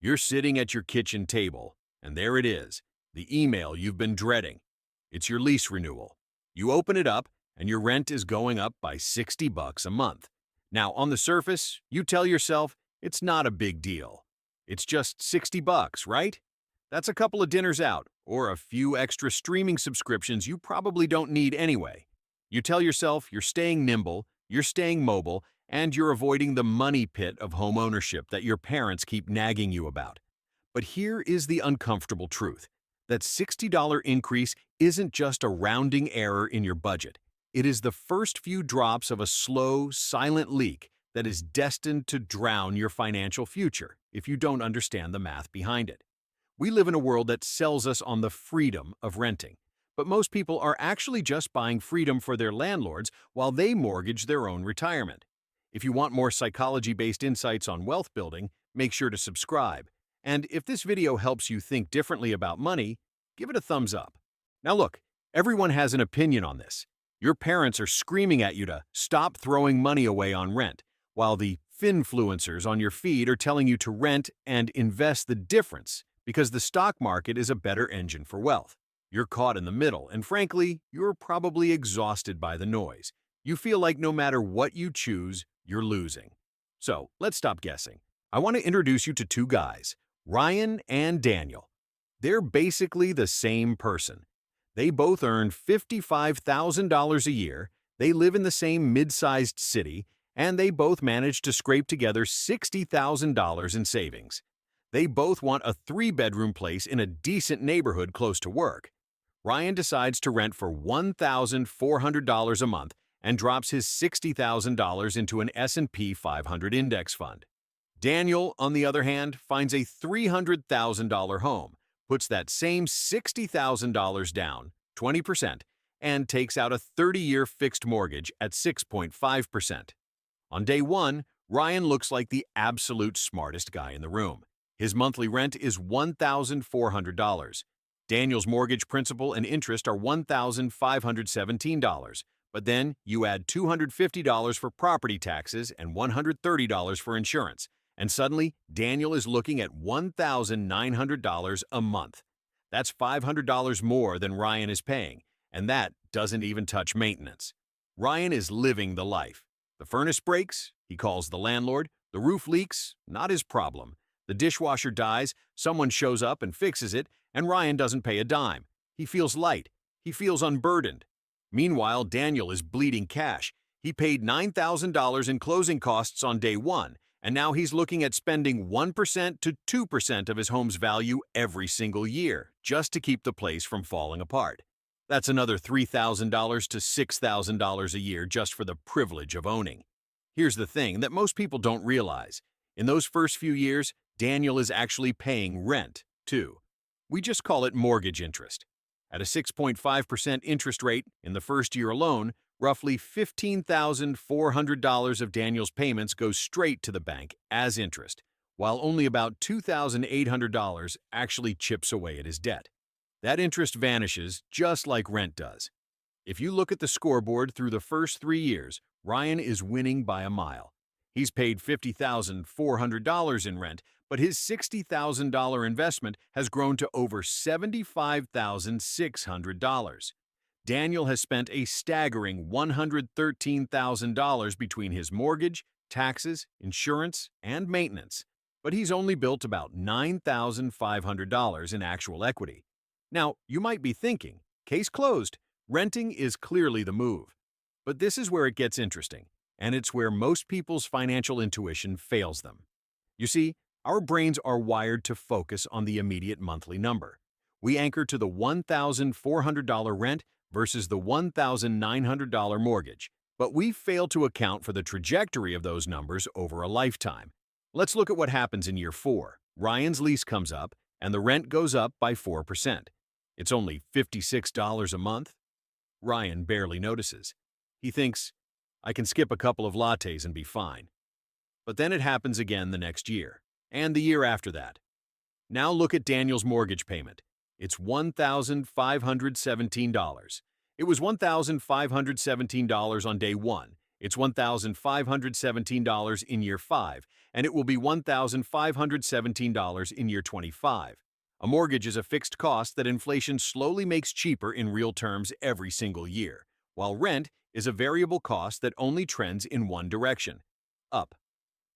You're sitting at your kitchen table, and there it is, the email you've been dreading. It's your lease renewal. You open it up, and your rent is going up by $60 a month. Now, on the surface, you tell yourself it's not a big deal. It's just $60, right? That's a couple of dinners out, or a few extra streaming subscriptions you probably don't need anyway. You tell yourself you're staying nimble, you're staying mobile, and you're avoiding the money pit of home ownership that your parents keep nagging you about. But here is the uncomfortable truth. That $60 increase isn't just a rounding error in your budget. It is the first few drops of a slow, silent leak that is destined to drown your financial future if you don't understand the math behind it. We live in a world that sells us on the freedom of renting, but most people are actually just buying freedom for their landlords while they mortgage their own retirement. If you want more psychology-based insights on wealth building, make sure to subscribe. And if this video helps you think differently about money, give it a thumbs up. Now look, everyone has an opinion on this. Your parents are screaming at you to stop throwing money away on rent, while the finfluencers on your feed are telling you to rent and invest the difference because the stock market is a better engine for wealth. You're caught in the middle, and frankly, you're probably exhausted by the noise. You feel like no matter what you choose, you're losing. So, let's stop guessing. I want to introduce you to two guys, Ryan and Daniel. They're basically the same person. They both earn $55,000 a year, they live in the same mid-sized city, and they both managed to scrape together $60,000 in savings. They both want a three-bedroom place in a decent neighborhood close to work. Ryan decides to rent for $1,400 a month and drops his $60,000 into an S&P 500 index fund. Daniel, on the other hand, finds a $300,000 home, puts that same $60,000 down, 20%, and takes out a 30-year fixed mortgage at 6.5%. On day one, Ryan looks like the absolute smartest guy in the room. His monthly rent is $1,400. Daniel's mortgage principal and interest are $1,517. But then you add $250 for property taxes and $130 for insurance, and suddenly Daniel is looking at $1,900 a month. That's $500 more than Ryan is paying, and that doesn't even touch maintenance. Ryan is living the life. The furnace breaks, he calls the landlord. The roof leaks, not his problem. The dishwasher dies, someone shows up and fixes it, and Ryan doesn't pay a dime. He feels light. He feels unburdened. Meanwhile, Daniel is bleeding cash. He paid $9,000 in closing costs on day one, and now he's looking at spending 1% to 2% of his home's value every single year, just to keep the place from falling apart. That's another $3,000 to $6,000 a year just for the privilege of owning. Here's the thing that most people don't realize. In those first few years, Daniel is actually paying rent, too. We just call it mortgage interest. At a 6.5% interest rate in the first year alone, roughly $15,400 of Daniel's payments go straight to the bank as interest, while only about $2,800 actually chips away at his debt. That interest vanishes just like rent does. If you look at the scoreboard through the first 3 years, Ryan is winning by a mile. He's paid $50,400 in rent, but his $60,000 investment has grown to over $75,600. Daniel has spent a staggering $113,000 between his mortgage, taxes, insurance, and maintenance, but he's only built about $9,500 in actual equity. Now, you might be thinking, case closed, renting is clearly the move. But this is where it gets interesting, and it's where most people's financial intuition fails them. You see, our brains are wired to focus on the immediate monthly number. We anchor to the $1,400 rent versus the $1,900 mortgage, but we fail to account for the trajectory of those numbers over a lifetime. Let's look at what happens in year 4. Ryan's lease comes up, and the rent goes up by 4%. It's only $56 a month. Ryan barely notices. He thinks, I can skip a couple of lattes and be fine. But then it happens again the next year, and the year after that. Now look at Daniel's mortgage payment. It's $1,517. It was $1,517 on day 1. It's $1,517 in year 5, and it will be $1,517 in year 25. A mortgage is a fixed cost that inflation slowly makes cheaper in real terms every single year, while rent is a variable cost that only trends in one direction, up.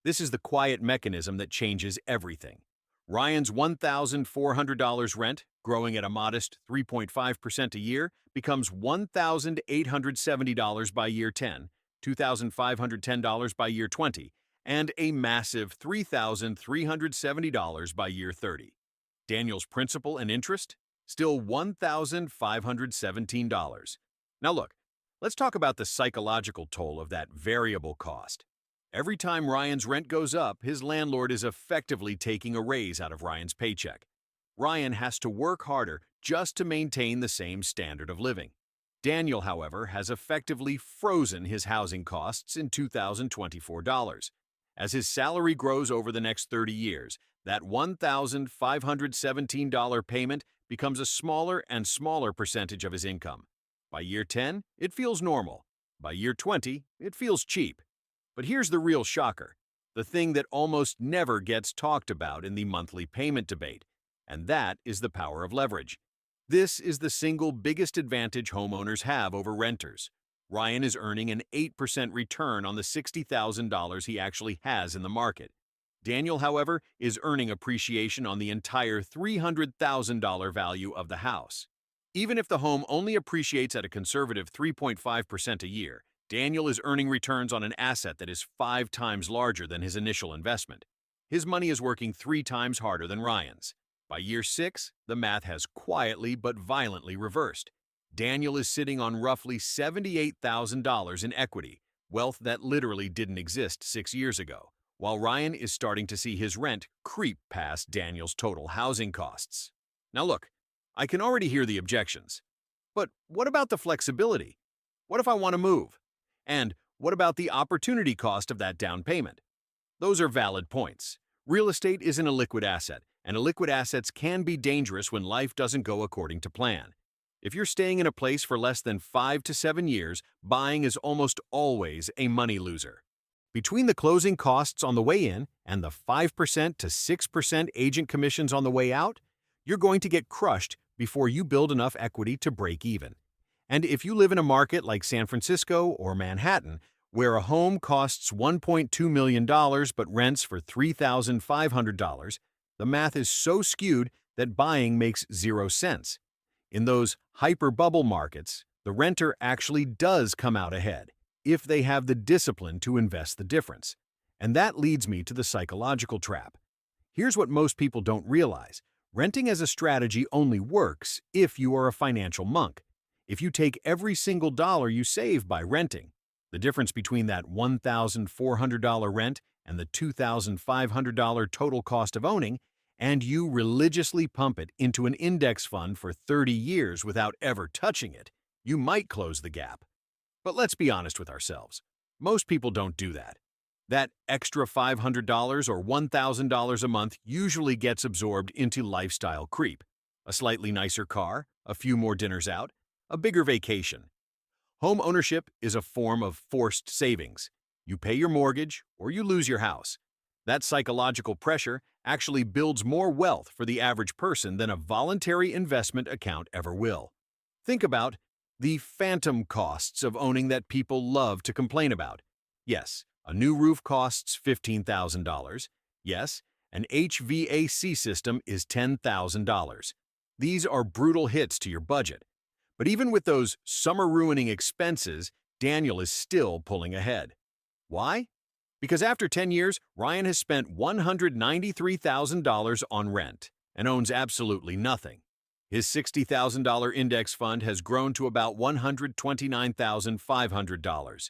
This is the quiet mechanism that changes everything. Ryan's $1,400 rent, growing at a modest 3.5% a year, becomes $1,870 by year 10, $2,510 by year 20, and a massive $3,370 by year 30. Daniel's principal and interest? Still $1,517. Now look, let's talk about the psychological toll of that variable cost. Every time Ryan's rent goes up, his landlord is effectively taking a raise out of Ryan's paycheck. Ryan has to work harder just to maintain the same standard of living. Daniel, however, has effectively frozen his housing costs in $2,024 dollars. As his salary grows over the next 30 years, that $1,517 payment becomes a smaller and smaller percentage of his income. By year 10, it feels normal. By year 20, it feels cheap. But here's the real shocker, the thing that almost never gets talked about in the monthly payment debate, and that is the power of leverage. This is the single biggest advantage homeowners have over renters. Ryan is earning an 8% return on the $60,000 he actually has in the market. Daniel, however, is earning appreciation on the entire $300,000 value of the house. Even if the home only appreciates at a conservative 3.5% a year, Daniel is earning returns on an asset that is 5 times larger than his initial investment. His money is working 3 times harder than Ryan's. By year 6, the math has quietly but violently reversed. Daniel is sitting on roughly $78,000 in equity, wealth that literally didn't exist 6 years ago, while Ryan is starting to see his rent creep past Daniel's total housing costs. Now look, I can already hear the objections. But what about the flexibility? What if I want to move? And what about the opportunity cost of that down payment? Those are valid points. Real estate isn't a liquid asset, and illiquid assets can be dangerous when life doesn't go according to plan. If you're staying in a place for less than 5 to 7 years, buying is almost always a money loser. Between the closing costs on the way in and the 5% to 6% agent commissions on the way out, you're going to get crushed before you build enough equity to break even. And if you live in a market like San Francisco or Manhattan, where a home costs $1.2 million but rents for $3,500, the math is so skewed that buying makes 0 sense. In those hyper-bubble markets, the renter actually does come out ahead if they have the discipline to invest the difference. And that leads me to the psychological trap. Here's what most people don't realize. Renting as a strategy only works if you are a financial monk. If you take every single dollar you save by renting, the difference between that $1,400 rent and the $2,500 total cost of owning, and you religiously pump it into an index fund for 30 years without ever touching it, you might close the gap. But let's be honest with ourselves. Most people don't do that. That extra $500 or $1,000 a month usually gets absorbed into lifestyle creep. A slightly nicer car, a few more dinners out, a bigger vacation. Home ownership is a form of forced savings. You pay your mortgage or you lose your house. That psychological pressure actually builds more wealth for the average person than a voluntary investment account ever will. Think about the phantom costs of owning that people love to complain about. Yes, a new roof costs $15,000. Yes, an HVAC system is $10,000. These are brutal hits to your budget. But even with those summer-ruining expenses, Daniel is still pulling ahead. Why? Because after 10 years, Ryan has spent $193,000 on rent and owns absolutely nothing. His $60,000 index fund has grown to about $129,500.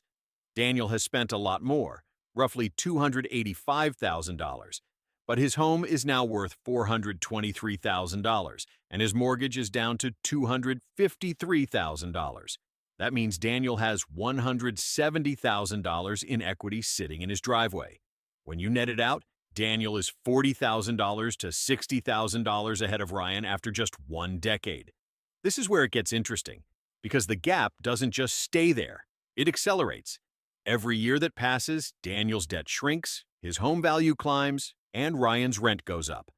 Daniel has spent a lot more, roughly $285,000. But his home is now worth $423,000, and his mortgage is down to $253,000. That means Daniel has $170,000 in equity sitting in his driveway. When you net it out, Daniel is $40,000 to $60,000 ahead of Ryan after just 1 decade. This is where it gets interesting, because the gap doesn't just stay there, it accelerates. Every year that passes, Daniel's debt shrinks, his home value climbs, and Ryan's rent goes up.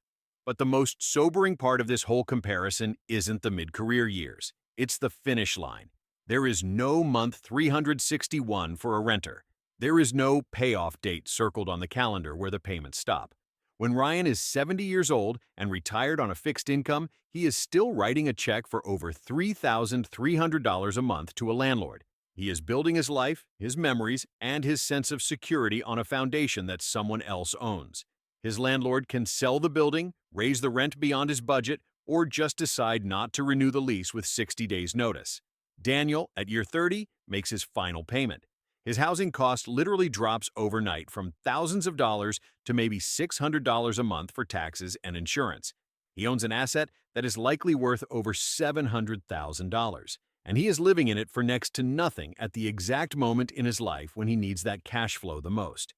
But the most sobering part of this whole comparison isn't the mid-career years. It's the finish line. There is no month 361 for a renter. There is no payoff date circled on the calendar where the payments stop. When Ryan is 70 years old and retired on a fixed income, he is still writing a check for over $3,300 a month to a landlord. He is building his life, his memories, and his sense of security on a foundation that someone else owns. His landlord can sell the building, raise the rent beyond his budget, or just decide not to renew the lease with 60 days' notice. Daniel, at year 30, makes his final payment. His housing cost literally drops overnight from thousands of dollars to maybe $600 a month for taxes and insurance. He owns an asset that is likely worth over $700,000, and he is living in it for next to nothing at the exact moment in his life when he needs that cash flow the most.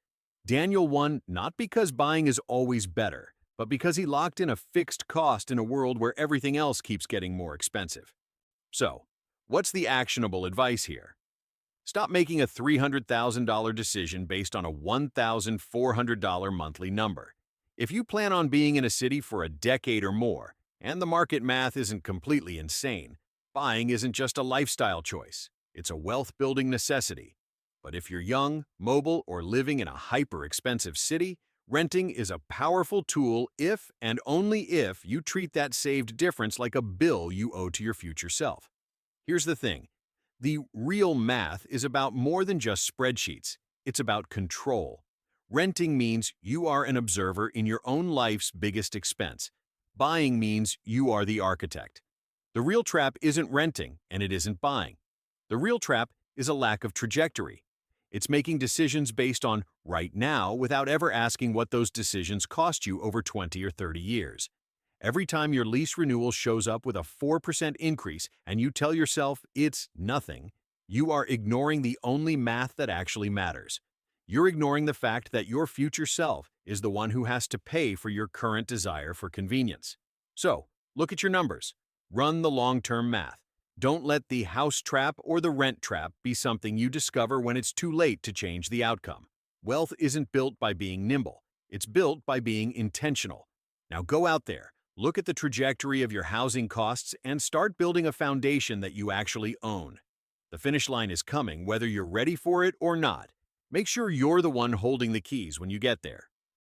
Daniel won not because buying is always better, but because he locked in a fixed cost in a world where everything else keeps getting more expensive. So, what's the actionable advice here? Stop making a $300,000 decision based on a $1,400 monthly number. If you plan on being in a city for a decade or more, and the market math isn't completely insane, buying isn't just a lifestyle choice, it's a wealth-building necessity. But if you're young, mobile, or living in a hyper-expensive city, renting is a powerful tool if and only if you treat that saved difference like a bill you owe to your future self. Here's the thing. The real math is about more than just spreadsheets. It's about control. Renting means you are an observer in your own life's biggest expense. Buying means you are the architect. The real trap isn't renting, and it isn't buying. The real trap is a lack of trajectory. It's making decisions based on right now without ever asking what those decisions cost you over 20 or 30 years. Every time your lease renewal shows up with a 4% increase and you tell yourself it's nothing, you are ignoring the only math that actually matters. You're ignoring the fact that your future self is the one who has to pay for your current desire for convenience. So, look at your numbers. Run the long-term math. Don't let the house trap or the rent trap be something you discover when it's too late to change the outcome. Wealth isn't built by being nimble. It's built by being intentional. Now go out there. Look at the trajectory of your housing costs and start building a foundation that you actually own. The finish line is coming whether you're ready for it or not. Make sure you're the one holding the keys when you get there.